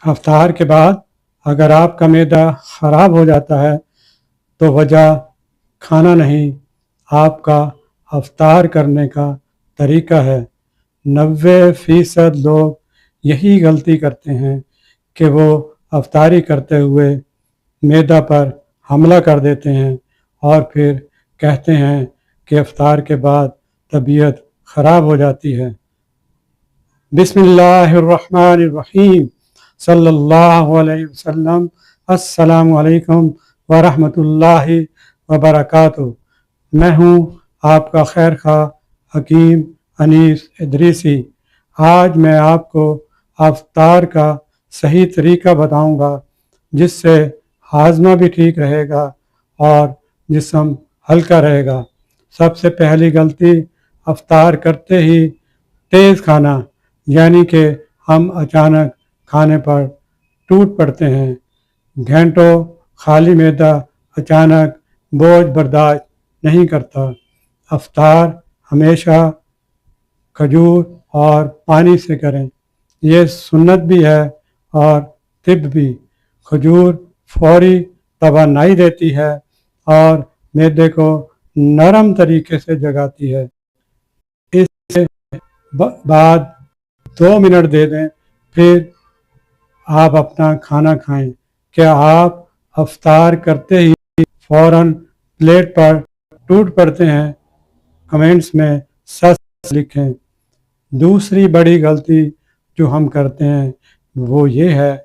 افطار کے بعد اگر آپ کا معدہ خراب ہو جاتا ہے تو وجہ کھانا نہیں، آپ کا افطار کرنے کا طریقہ ہے۔ 90% لوگ یہی غلطی کرتے ہیں کہ وہ افطاری کرتے ہوئے معدہ پر حملہ کر دیتے ہیں اور پھر کہتے ہیں کہ افطار کے بعد طبیعت خراب ہو جاتی ہے۔ بسم اللہ الرحمن الرحیم، صلی اللہ علیہ وسلم۔ السلام علیکم ورحمۃ اللہ وبرکاتہ۔ میں ہوں آپ کا خیر خواہ حکیم انیس ادریسی۔ آج میں آپ کو افطار کا صحیح طریقہ بتاؤں گا جس سے ہاضمہ بھی ٹھیک رہے گا اور جسم ہلکا رہے گا۔ سب سے پہلی غلطی افطار کرتے ہی تیز کھانا، یعنی کہ ہم اچانک کھانے پر ٹوٹ پڑتے ہیں۔ گھنٹوں خالی معدہ اچانک بوجھ برداشت نہیں کرتا۔ افطار ہمیشہ کھجور اور پانی سے کریں، یہ سنت بھی ہے اور طب بھی۔ کھجور فوری توانائی دیتی ہے اور معدے کو نرم طریقے سے جگاتی ہے۔ اس کے بعد 2 منٹ دے دیں، پھر آپ اپنا کھانا کھائیں۔ کیا آپ افطار کرتے ہی فوراً پلیٹ پر ٹوٹ پڑتے ہیں؟ کمنٹس میں سچ لکھیں۔ دوسری بڑی غلطی جو ہم کرتے ہیں وہ یہ ہے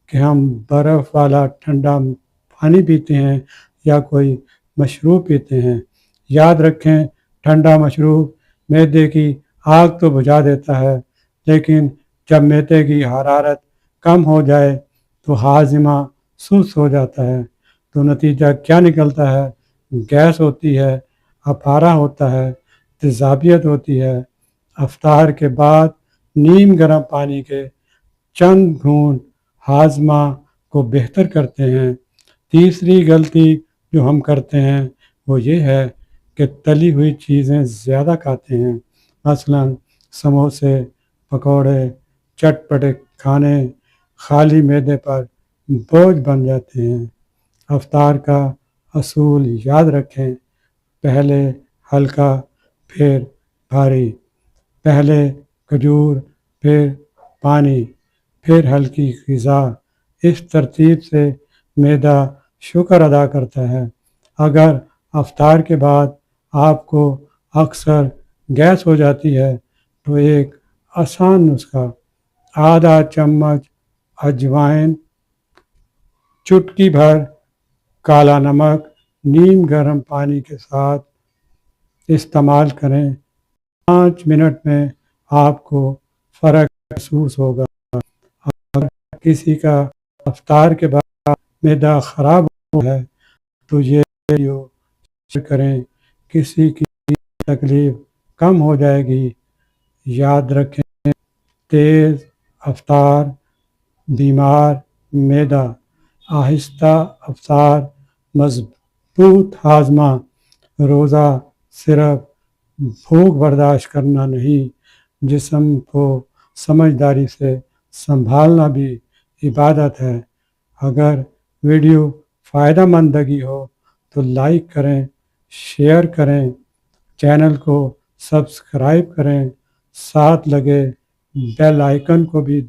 کہ ہم برف والا ٹھنڈا پانی پیتے ہیں یا کوئی مشروب پیتے ہیں۔ یاد رکھیں، ٹھنڈا مشروب معدے کی آگ تو بجھا دیتا ہے، لیکن جب معدے کی حرارت کم ہو جائے تو ہاضمہ سست ہو جاتا ہے، تو نتیجہ کیا نکلتا ہے؟ گیس ہوتی ہے، اپارہ ہوتا ہے، تیزابیت ہوتی ہے۔ افطار کے بعد نیم گرم پانی کے چند گھونٹ ہاضمہ کو بہتر کرتے ہیں۔ تیسری غلطی جو ہم کرتے ہیں وہ یہ ہے کہ تلی ہوئی چیزیں زیادہ کھاتے ہیں، مثلا سموسے، پکوڑے، چٹپٹے کھانے خالی معدے پر بوجھ بن جاتے ہیں۔ افطار کا اصول یاد رکھیں، پہلے ہلکا پھر بھاری، پہلے کھجور پھر پانی پھر ہلکی غذا۔ اس ترتیب سے معدہ شکر ادا کرتا ہے۔ اگر افطار کے بعد آپ کو اکثر گیس ہو جاتی ہے تو ایک آسان نسخہ: آدھا چمچ اجوائن، چٹکی بھر کالا نمک نیم گرم پانی کے ساتھ استعمال کریں۔ 5 منٹ میں آپ کو فرق محسوس ہوگا۔ اگر کسی کا افطار کے بعد معدہ خراب ہوا ہے تو یہ ویڈیو شیئر کریں، کسی کی تکلیف کم ہو جائے گی۔ یاد رکھیں، تیز افطار بیمار معدہ، آہستہ افطار مضبوط ہاضمہ۔ روزہ صرف بھوک برداشت کرنا نہیں، جسم کو سمجھداری سے سنبھالنا بھی عبادت ہے۔ اگر ویڈیو فائدہ مند لگی ہو تو لائک کریں، شیئر کریں، چینل کو سبسکرائب کریں، ساتھ لگے بیل آئیکن کو بھی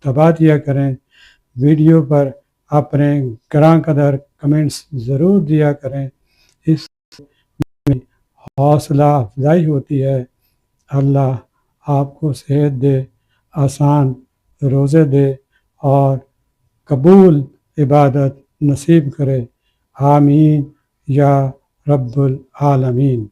دبا دیا کریں۔ ویڈیو پر اپنے گراں قدر کمنٹس ضرور دیا کریں، اس میں حوصلہ افزائی ہوتی ہے۔ اللہ آپ کو صحت دے، آسان روزے دے اور قبول عبادت نصیب کرے۔ آمین یا رب العالمین۔